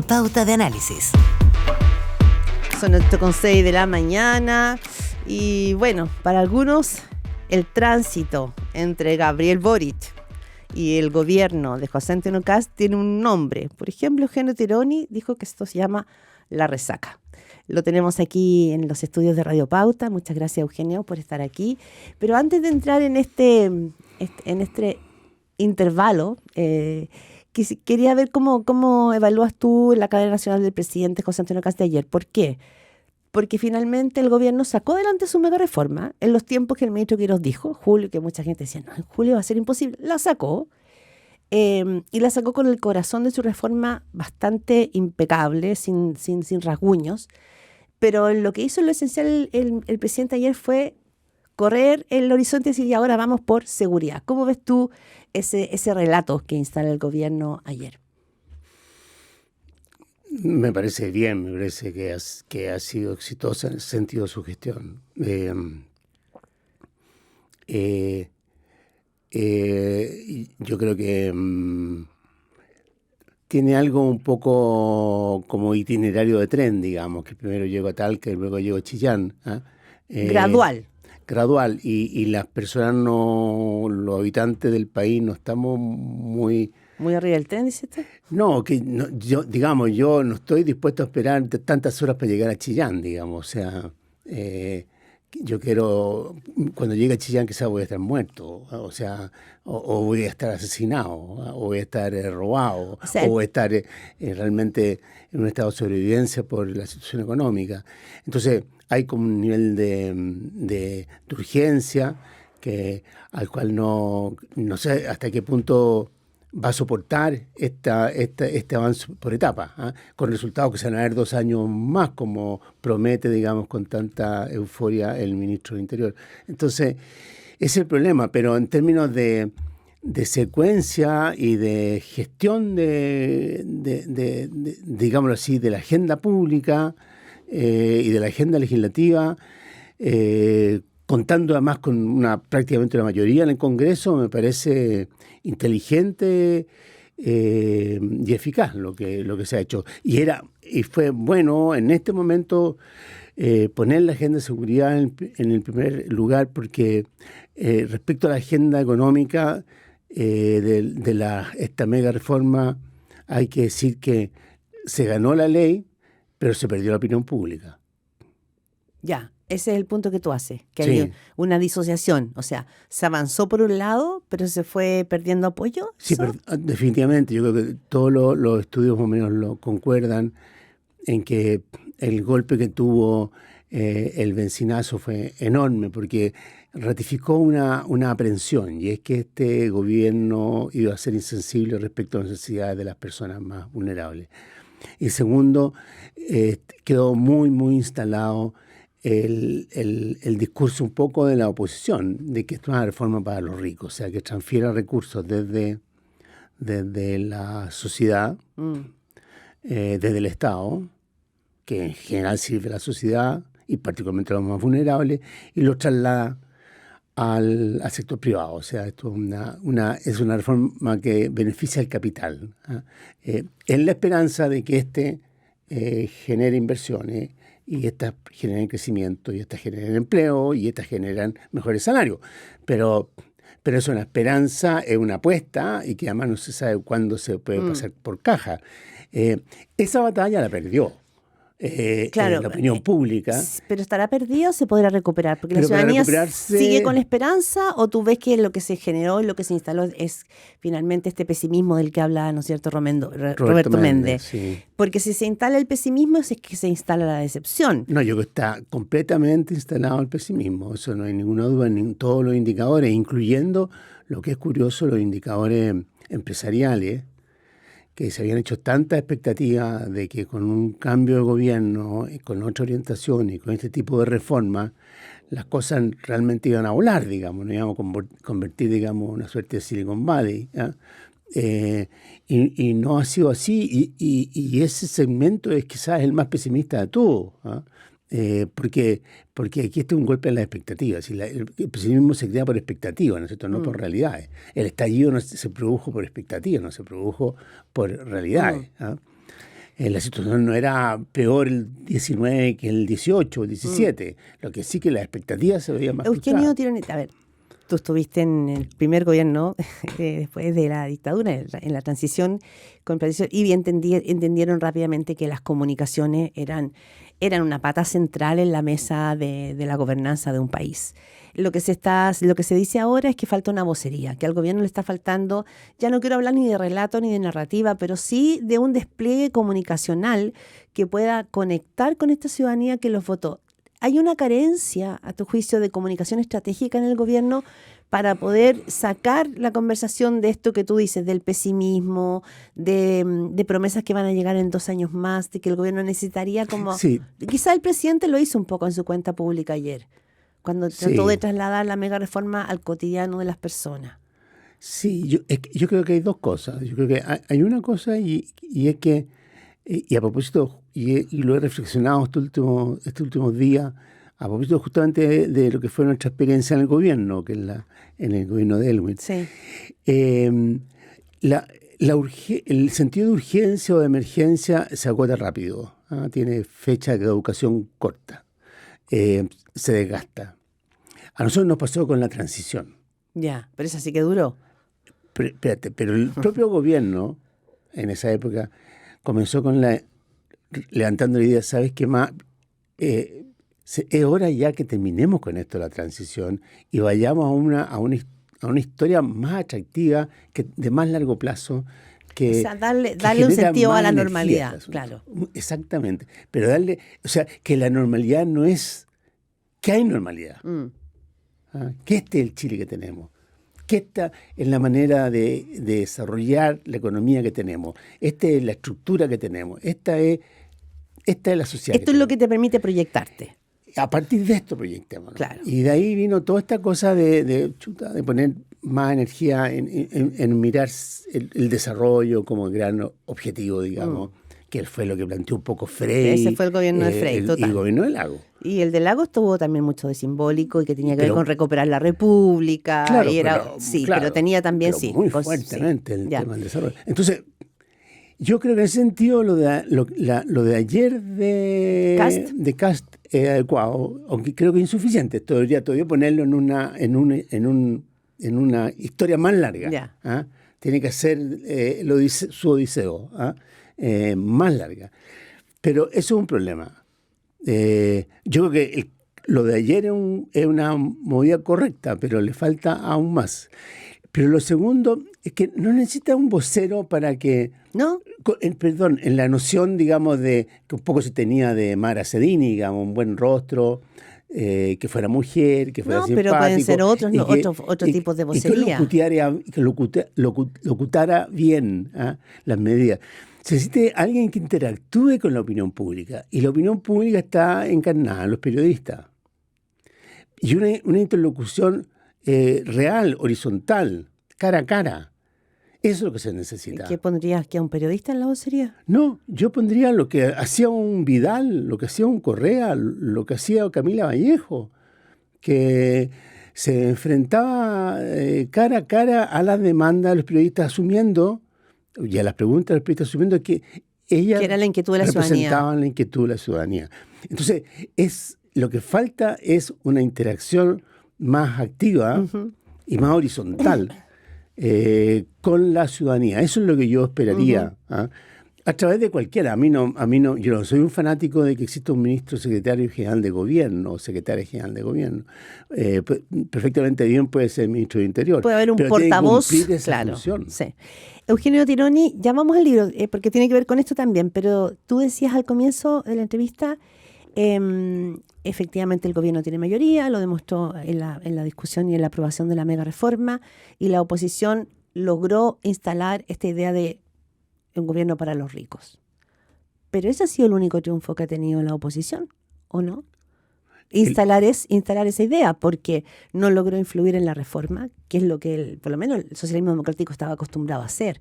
Pauta de análisis. Son 8:06 de la mañana y bueno, para algunos el tránsito entre Gabriel Boric y el gobierno de José Antonio Kast tiene un nombre. Por ejemplo, Eugenio Tironi dijo que esto se llama la resaca. Lo tenemos aquí en los estudios de Radio Pauta. Muchas gracias, Eugenio, por estar aquí. Pero antes de entrar en este intervalo, quería ver cómo evalúas tú la cadena nacional del presidente José Antonio Kast de ayer. ¿Por qué? Porque finalmente el gobierno sacó adelante su mega reforma en los tiempos que el ministro Quirós dijo, julio, que mucha gente decía, no, en julio va a ser imposible. La sacó y la sacó con el corazón de su reforma bastante impecable, sin rasguños. Pero lo que hizo en lo esencial el presidente ayer fue correr el horizonte y decir, y ahora vamos por seguridad. ¿Cómo ves tú ese relato que instala el gobierno ayer? Me parece bien, me parece que ha sido exitosa en el sentido de su gestión. Yo creo que tiene algo un poco como itinerario de tren, digamos, que primero llego a Talca y luego llego a Chillán. Gradual. Gradual, y las personas, los habitantes del país no estamos muy... ¿Muy arriba del tren, dice usted? No, yo no estoy dispuesto a esperar tantas horas para llegar a Chillán, digamos. O sea, yo quiero, cuando llegue a Chillán, quizás voy a estar muerto, o sea, o voy a estar asesinado, o voy a estar robado, o sea, o voy a estar realmente en un estado de sobrevivencia por la situación económica. Entonces, hay como un nivel de urgencia al cual no sé hasta qué punto va a soportar este avance por etapas, con resultados que se van a ver 2 años más, como promete, digamos, con tanta euforia el ministro del Interior. Entonces, ese es el problema, pero en términos de secuencia y de gestión digámoslo así, de la agenda pública y de la agenda legislativa, contando además con prácticamente una mayoría en el Congreso, me parece inteligente y eficaz lo que se ha hecho. Y fue bueno en este momento poner la agenda de seguridad en el primer lugar, porque respecto a la agenda económica de esta mega reforma, hay que decir que se ganó la ley, pero se perdió la opinión pública. Ya. Ese es el punto que tú haces, que sí. Hay una disociación. O sea, se avanzó por un lado, pero se fue perdiendo apoyo. Sí, definitivamente. Yo creo que todos los estudios más o menos lo concuerdan en que el golpe que tuvo el bencinazo fue enorme, porque ratificó una aprensión, y es que este gobierno iba a ser insensible respecto a las necesidades de las personas más vulnerables. Y segundo, quedó muy, muy instalado el discurso un poco de la oposición, de que esto es una reforma para los ricos, o sea, que transfiera recursos desde la sociedad, desde el Estado, que en general sirve a la sociedad y particularmente a los más vulnerables, y los traslada al sector privado. O sea, esto es una reforma que beneficia al capital, en la esperanza de que genere inversiones, y estas generan crecimiento, y estas generan empleo, y estas generan mejores salarios. Pero es una esperanza, es una apuesta, y que además no se sabe cuándo se puede pasar por caja. Esa batalla la perdió claro, la opinión pública. Pero ¿estará perdido o se podrá recuperar? Porque la ciudadanía sigue con esperanza, o tú ves que lo que se generó y lo que se instaló es finalmente este pesimismo del que habla, ¿no es cierto?, Roberto Méndez. Sí. Porque si se instala el pesimismo es que se instala la decepción. No, yo creo que está completamente instalado el pesimismo, eso no hay ninguna duda en todos los indicadores, incluyendo, lo que es curioso, los indicadores empresariales, que se habían hecho tantas expectativas de que con un cambio de gobierno, con otra orientación y con este tipo de reformas, las cosas realmente iban a volar, digamos, nos íbamos a convertir, digamos, en una suerte de Silicon Valley. Y no ha sido así, y ese segmento es quizás el más pesimista de todos, porque aquí está un golpe en las expectativas. El pesimismo se crea por expectativas, ¿no es cierto? No por realidades. El estallido no se produjo por expectativas, no se produjo por realidades. la situación no era peor el 19 que el 18 o el 17. Lo que sí que las expectativas se veían más Eugenio Tironi, a ver, tú estuviste en el primer gobierno después de la dictadura, en la transición con Patricio, y entendieron rápidamente que las comunicaciones eran una pata central en la mesa de la gobernanza de un país. Lo que se dice ahora es que falta una vocería, que al gobierno le está faltando, ya no quiero hablar ni de relato ni de narrativa, pero sí de un despliegue comunicacional que pueda conectar con esta ciudadanía que los votó. ¿Hay una carencia, a tu juicio, de comunicación estratégica en el gobierno para poder sacar la conversación de esto que tú dices, del pesimismo, de promesas que van a llegar en 2 años más, de que el gobierno necesitaría como... Sí. Quizá el presidente lo hizo un poco en su cuenta pública ayer, cuando trató de trasladar la mega reforma al cotidiano de las personas. Sí, yo creo que hay dos cosas. Yo creo que hay una cosa y es que, y a propósito, y lo he reflexionado estos últimos días, a propósito justamente de lo que fue nuestra experiencia en el gobierno, que es en el gobierno de Elwin. Sí. El sentido de urgencia o de emergencia se agota rápido, ¿ah? Tiene fecha de caducación corta, se desgasta. A nosotros nos pasó con la transición. Ya, pero esa sí que duró. Pero el propio gobierno, en esa época, comenzó levantando la idea, ¿sabes qué más? Es hora ya que terminemos con esto de la transición y vayamos a una historia más atractiva, de más largo plazo. O sea, darle un sentido a la normalidad, claro. Exactamente. Pero que la normalidad no es... que hay normalidad. Que este es el Chile que tenemos. Que esta es la manera de desarrollar la economía que tenemos. Esta es la estructura que tenemos. Esta es la sociedad. Esto es lo que te permite proyectarte. A partir de esto proyectemos. Claro. Y de ahí vino toda esta cosa de poner más energía en mirar el desarrollo como gran objetivo, digamos, que fue lo que planteó un poco Frei. Ese fue el gobierno de Frei, total. Y el gobierno de Lagos. Y el de Lagos tuvo también mucho de simbólico y que tenía que ver con recuperar la República. Claro, pero tenía también, muy fuertemente el tema del desarrollo. Entonces, yo creo que en ese sentido lo de ayer de Kast es adecuado, aunque creo que insuficiente. Todavía ponerlo en una historia más larga. ¿Ah? Tiene que ser su odiseo, ¿ah? Más larga. Pero eso es un problema. Yo creo que lo de ayer es una movida correcta, pero le falta aún más. Pero lo segundo es que no necesita un vocero para que... ¿No? En la noción, digamos, de que un poco se tenía de Mara Sedini, digamos, un buen rostro, que fuera mujer, que fuera simpático. Pero pueden ser otros tipos de vocería. Que locutara bien, ¿ah? Las medidas. Se necesita alguien que interactúe con la opinión pública. Y la opinión pública está encarnada en los periodistas. Y una interlocución real, horizontal, cara a cara. Eso es lo que se necesita. ¿Qué pondrías? ¿Que a un periodista en la vocería? No, yo pondría lo que hacía un Vidal, lo que hacía un Correa, lo que hacía Camila Vallejo, que se enfrentaba cara a cara a las demandas de los periodistas asumiendo, y a las preguntas de los periodistas asumiendo que ellas que era la inquietud de la representaban la inquietud de la ciudadanía. Entonces, lo que falta es una interacción más activa y más horizontal con la ciudadanía. Eso es lo que yo esperaría, ¿ah? A través de cualquiera. A mí no, yo no soy un fanático de que exista un ministro secretario general de gobierno o secretaria general de gobierno. Perfectamente bien puede ser ministro de Interior. Puede haber un pero portavoz, tiene que cumplir esa claro. función. Sí. Eugenio Tironi, ya vamos al libro, porque tiene que ver con esto también, pero tú decías al comienzo de la entrevista, efectivamente el gobierno tiene mayoría, lo demostró en la discusión y en la aprobación de la mega reforma, y la oposición logró instalar esta idea de un gobierno para los ricos. Pero ese ha sido el único triunfo que ha tenido la oposición, ¿o no? Instalar esa idea, porque no logró influir en la reforma, que es lo que por lo menos el socialismo democrático estaba acostumbrado a hacer.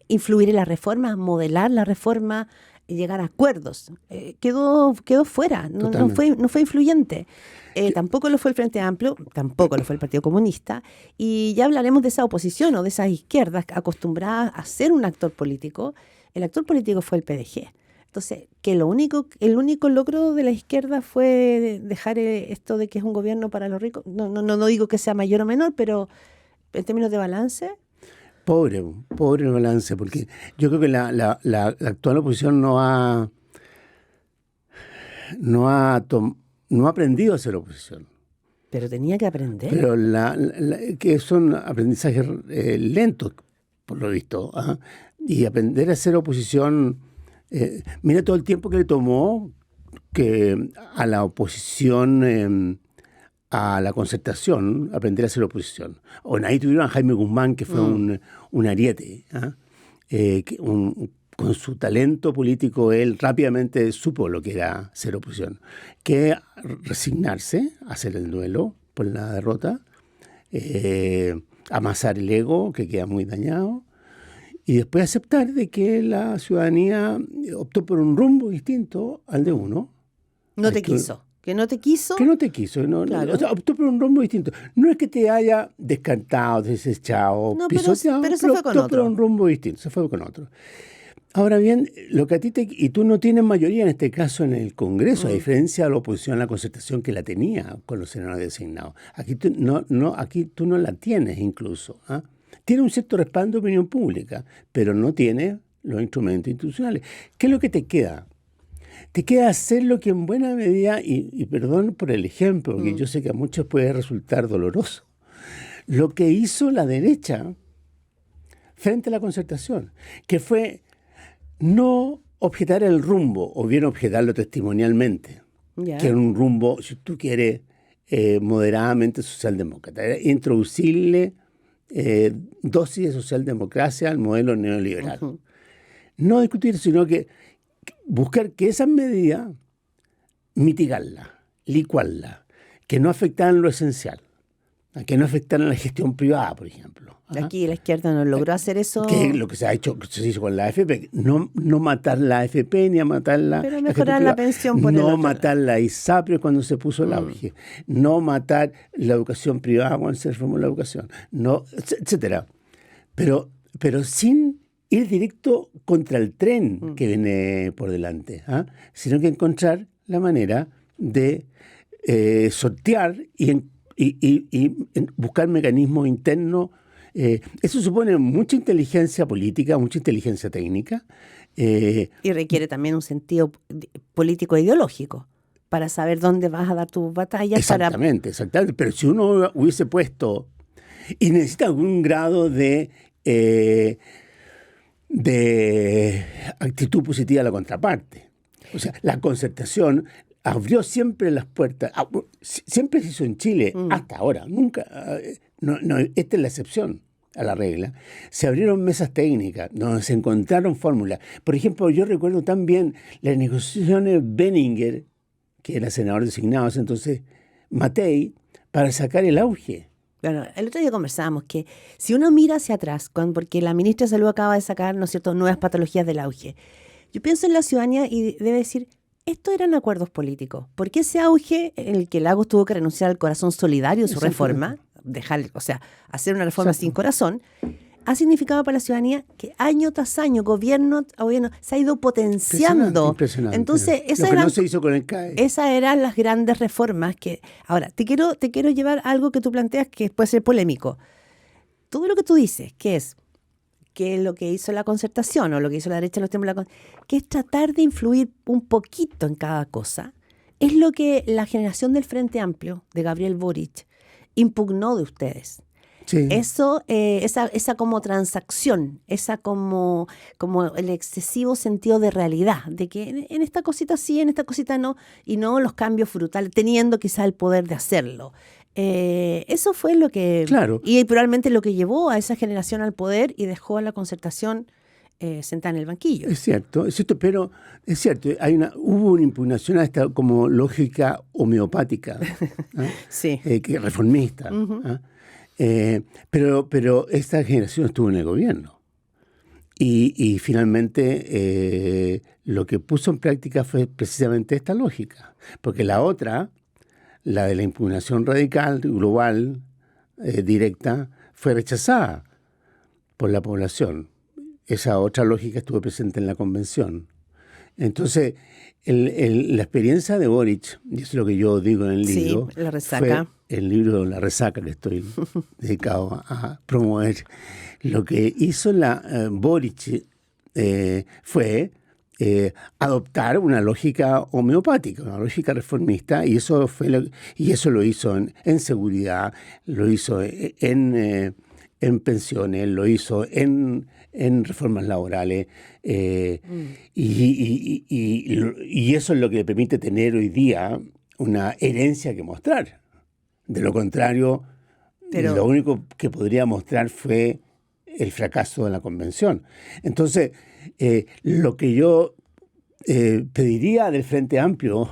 Influir en la reforma, modelar la reforma, llegar a acuerdos. Quedó fuera, no fue influyente. Tampoco lo fue el Frente Amplio, tampoco lo fue el Partido Comunista, y ya hablaremos de esa oposición o de esas izquierdas acostumbradas a ser un actor político, el actor político fue el PDG. Entonces, que el único logro de la izquierda fue dejar esto de que es un gobierno para los ricos. No digo que sea mayor o menor, pero en términos de balance. Pobre balance, porque yo creo que la actual oposición no ha aprendido a hacer oposición. Pero tenía que aprender. Pero que son aprendizajes lentos, por lo visto. ¿Ah? Y aprender a hacer oposición, mira todo el tiempo que le tomó que a la oposición, a la concertación, aprender a hacer oposición. Ahí tuvieron a Jaime Guzmán, que fue un ariete. ¿Ah? Con su talento político, él rápidamente supo lo que era ser oposición, que resignarse, hacer el duelo por la derrota, amasar el ego, que queda muy dañado, y después aceptar de que la ciudadanía optó por un rumbo distinto al de uno. No te quiso. Que no te quiso. Que no te quiso. Claro. O sea, optó por un rumbo distinto. No es que te haya descartado, desechado, pisoteado, pero se fue con optó por un rumbo distinto, se fue con otro. Ahora bien, lo que a ti y tú no tienes mayoría en este caso en el Congreso, a diferencia de la oposición a la concertación que la tenía con los senadores designados. Aquí tú no la tienes incluso. ¿Ah? Tiene un cierto respaldo de opinión pública, pero no tiene los instrumentos institucionales. ¿Qué es lo que te queda? Te queda hacer lo que en buena medida, y perdón por el ejemplo, porque yo sé que a muchos puede resultar doloroso, lo que hizo la derecha frente a la concertación, que fue no objetar el rumbo, o bien objetarlo testimonialmente, que era un rumbo, si tú quieres, moderadamente socialdemócrata. Era introducirle dosis de socialdemocracia al modelo neoliberal. No discutir, sino que buscar que esas medidas, mitigarlas, licuarlas, que no afectaran lo esencial, que no afectaran la gestión privada, por ejemplo. Aquí la izquierda no logró hacer eso. Que es lo que se hizo con la AFP. No matar la AFP ni a matarla. Pero mejorar la pensión por no matar la ISAPRE cuando se puso el auge. No matar la educación privada cuando se reformó la educación. No, etcétera. Pero sin ir directo contra el tren que viene por delante, sino que encontrar la manera de sortear y buscar mecanismos internos. Eso supone mucha inteligencia política, mucha inteligencia técnica. Y requiere también un sentido político e ideológico para saber dónde vas a dar tus batallas. Exactamente. Pero si uno hubiese puesto, y necesita algún grado de actitud positiva a la contraparte. O sea, la concertación abrió siempre las puertas. Siempre se hizo en Chile, hasta ahora. Nunca. Esta es la excepción a la regla. Se abrieron mesas técnicas, donde se encontraron fórmulas. Por ejemplo, yo recuerdo también las negociaciones Benninger, que era senador designado entonces, Matei, para sacar el auge. Bueno, el otro día conversábamos que si uno mira hacia atrás, porque la ministra de Salud acaba de sacar, ¿no es cierto?, nuevas patologías del auge. Yo pienso en la ciudadanía y debe decir, esto eran acuerdos políticos. Porque ese auge en el que Lagos tuvo que renunciar al corazón solidario de su reforma, hacer una reforma sin corazón, ha significado para la ciudadanía que año tras año, gobierno a gobierno, se ha ido potenciando. Impresionante. Entonces, no se hizo con el CAE. Esas eran las grandes reformas que... Ahora, te quiero llevar a algo que tú planteas que puede ser polémico. Todo lo que tú dices, que es lo que hizo la concertación o lo que hizo la derecha en los tiempos de que es tratar de influir un poquito en cada cosa, es lo que la generación del Frente Amplio, de Gabriel Boric, impugnó de ustedes. Sí. Eso, esa como transacción, esa como el excesivo sentido de realidad, de que en esta cosita sí, en esta cosita no, y no los cambios frutales, teniendo quizá el poder de hacerlo. Eso fue lo que... Claro. Y probablemente lo que llevó a esa generación al poder y dejó a la concertación sentada en el banquillo. Es cierto, pero es cierto, hubo una impugnación a esta como lógica homeopática, sí. Que reformista. Pero esta generación estuvo en el gobierno. Y finalmente lo que puso en práctica fue precisamente esta lógica. Porque la otra, la de la impugnación radical, global, directa, fue rechazada por la población. esa otra lógica estuvo presente en la convención. Entonces, la experiencia de Boric, y eso es lo que yo digo en el libro, la resaca. fue el libro La Resaca, que estoy dedicado a promover. Lo que hizo Boric fue adoptar una lógica homeopática, una lógica reformista, y eso lo hizo en seguridad, lo hizo en pensiones, lo hizo en reformas laborales, y eso es lo que le permite tener hoy día una herencia que mostrar. De lo contrario, lo único que podría mostrar fue el fracaso de la convención. Entonces, lo que yo pediría del Frente Amplio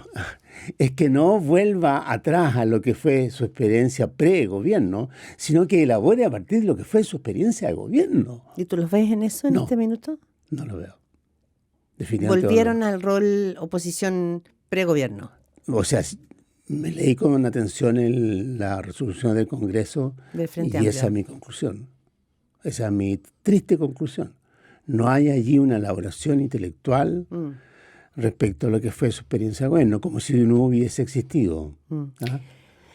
es que no vuelva atrás a lo que fue su experiencia pre-gobierno, sino que elabore a partir de lo que fue su experiencia de gobierno. ¿Y tú los ves en eso en este minuto? No lo veo. Definitivamente volvieron al rol oposición pre-gobierno. O sea, me leí con atención la resolución del Congreso del Frente y Amplio. esa es mi conclusión. Esa es mi triste conclusión. No hay allí una elaboración intelectual respecto a lo que fue su experiencia de gobierno, como si no hubiese existido. ¿Ah?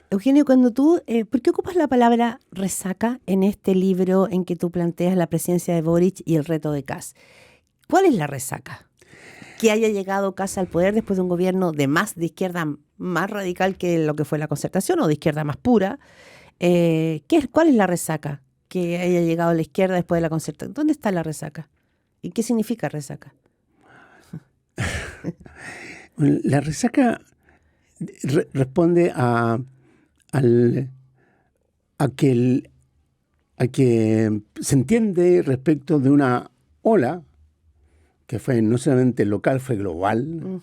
Eugenio, cuando tú, ¿por qué ocupas la palabra resaca en este libro en que tú planteas la presidencia de Boric y el reto de Kast? ¿Cuál es la resaca? Que haya llegado Kast al poder después de un gobierno de izquierda más radical que lo que fue la Concertación, o de izquierda más pura. ¿Cuál es la resaca? Que haya llegado a la izquierda después de la Concertación. ¿Dónde está la resaca? ¿Y qué significa resaca? La resaca responde a que se entiende respecto de una ola que fue no solamente local, fue global,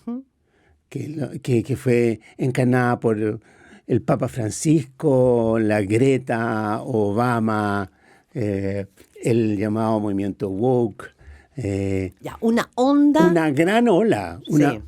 que fue encarnada por el Papa Francisco, la Greta, Obama, el llamado movimiento woke. Una onda. Una gran ola, una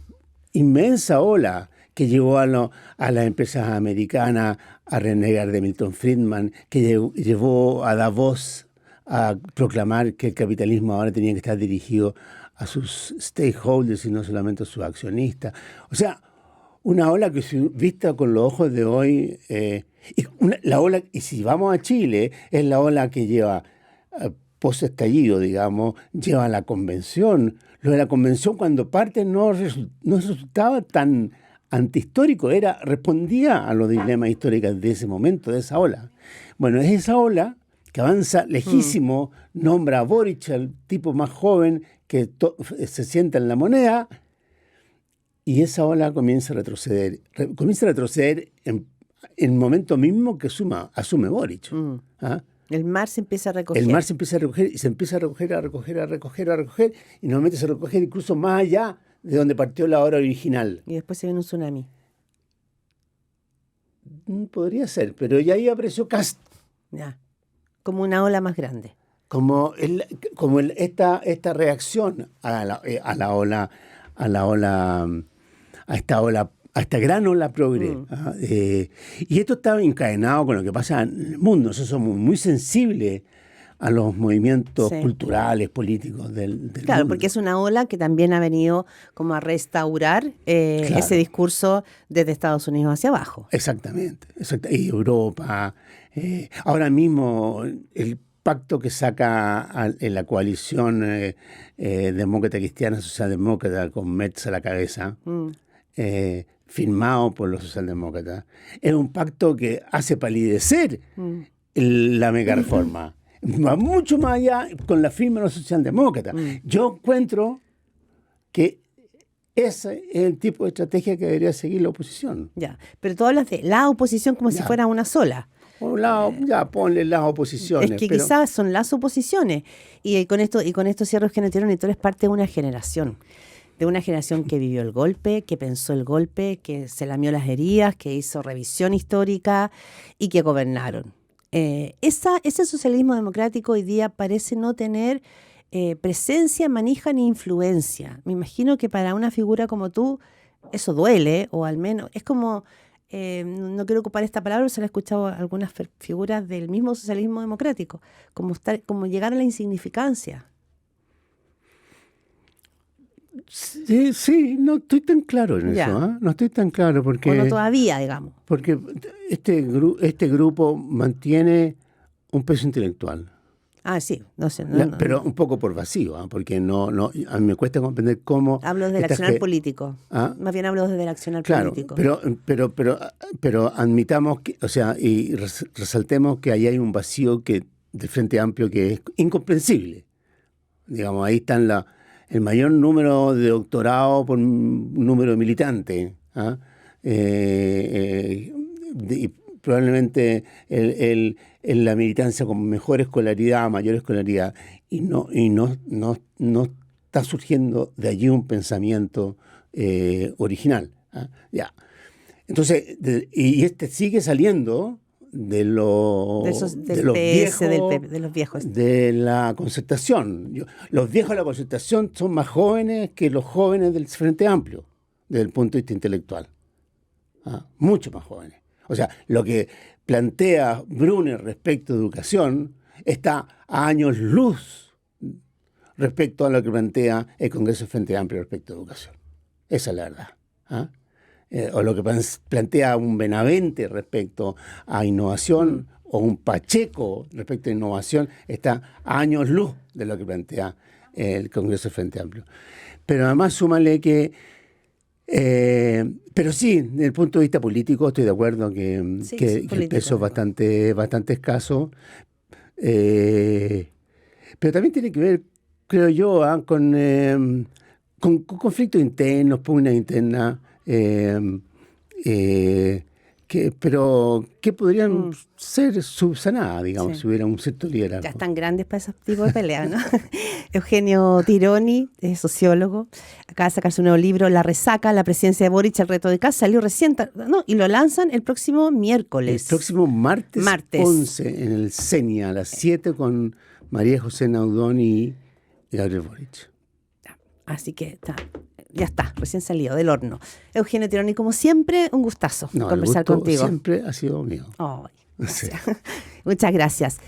inmensa ola que llevó a las empresas americanas a renegar de Milton Friedman, que llevó a Davos a proclamar que el capitalismo ahora tenía que estar dirigido a sus stakeholders y no solamente a sus accionistas. O sea, una ola que, vista con los ojos de hoy, y si vamos a Chile, es la ola que lleva post-estallido, digamos, lleva a la convención. Lo de la convención, cuando parte, no resultaba tan antihistórico, respondía a los dilemas históricos de ese momento, de esa ola. Bueno, es esa ola que avanza lejísimo, nombra a Boric, el tipo más joven que se sienta en la moneda, y esa ola comienza a retroceder. Comienza a retroceder en el momento mismo que asume Boric. ¿Ah? El mar se empieza a recoger. El mar se empieza a recoger y se empieza a recoger, y normalmente se recoge incluso más allá de donde partió la ola original. Y después se viene un tsunami. Podría ser, pero ya ahí apareció Kast. Ya, como una ola más grande. Como esta reacción a esta gran ola progre. Y esto estaba encadenado con lo que pasa en el mundo. Nosotros somos muy sensibles a los movimientos culturales, políticos del mundo. Claro, porque es una ola que también ha venido como a restaurar ese discurso desde Estados Unidos hacia abajo. Exactamente. Y Europa. Ahora mismo el pacto que saca en la coalición demócrata cristiana, socialdemócrata, con Merz a la cabeza, firmado por los socialdemócratas, es un pacto que hace palidecer la mega reforma. Va mucho más allá con la firma de los socialdemócratas. Yo encuentro que ese es el tipo de estrategia que debería seguir la oposición. Ya, pero tú hablas de la oposición como si fuera una sola. Por un lado, ponle las oposiciones. Es que quizás son las oposiciones. Y con esto cierro, Eugenio Tironi, tú eres parte de una generación que vivió el golpe, que pensó el golpe, que se lamió las heridas, que hizo revisión histórica y que gobernaron. Ese socialismo democrático hoy día parece no tener presencia, manija ni influencia. Me imagino que para una figura como tú eso duele, o al menos es como, no quiero ocupar esta palabra, se la he escuchado a algunas figuras del mismo socialismo democrático, como llegar a la insignificancia. Sí, no estoy tan claro en Ya. eso, ¿ah? No estoy tan claro O no porque todavía, digamos. este grupo mantiene un peso intelectual. Ah, sí, no sé. No. Pero un poco por vacío, ¿ah? Porque a mí me cuesta comprender cómo... Hablo desde el accionar político. ¿Ah? Más bien hablo desde el accionar Claro, político. pero admitamos, o sea, y resaltemos que ahí hay un vacío del Frente Amplio que es incomprensible. Digamos, ahí están el mayor número de doctorados por número de militantes, ¿ah? Y probablemente la militancia con mejor escolaridad, mayor escolaridad, y no está surgiendo de allí un pensamiento original, ¿ah? Ya. Entonces, y sigue saliendo de los viejos. De la Concertación. Los viejos de la Concertación son más jóvenes que los jóvenes del Frente Amplio, desde el punto de vista intelectual. ¿Ah? Mucho más jóvenes. O sea, lo que plantea Brunner respecto a educación está a años luz respecto a lo que plantea el Congreso del Frente Amplio respecto a educación. Esa es la verdad. ¿Ah? O lo que plantea un Benavente respecto a innovación, o un Pacheco respecto a innovación, está a años luz de lo que plantea el Congreso del Frente Amplio. Pero además súmale que, pero sí, desde el punto de vista político estoy de acuerdo que el peso es bastante escaso, pero también tiene que ver, creo yo, con conflictos internos, pugnas internas, pero que podrían ser subsanadas, digamos, si hubiera un cierto liderazgo. Ya están grandes para ese tipo de peleas, ¿no? Eugenio Tironi, es sociólogo, acaba de sacarse un nuevo libro, La resaca, la presidencia de Boric, el reto de Kast, salió recién, y lo lanzan el próximo miércoles. El próximo martes 11, en el CENIA, a las 7, con María José Naudón y Gabriel Boric. Así que ya está, recién salido del horno. Eugenio Tironi, como siempre, un gustazo conversar contigo. Siempre ha sido mío. Oh, muchas gracias.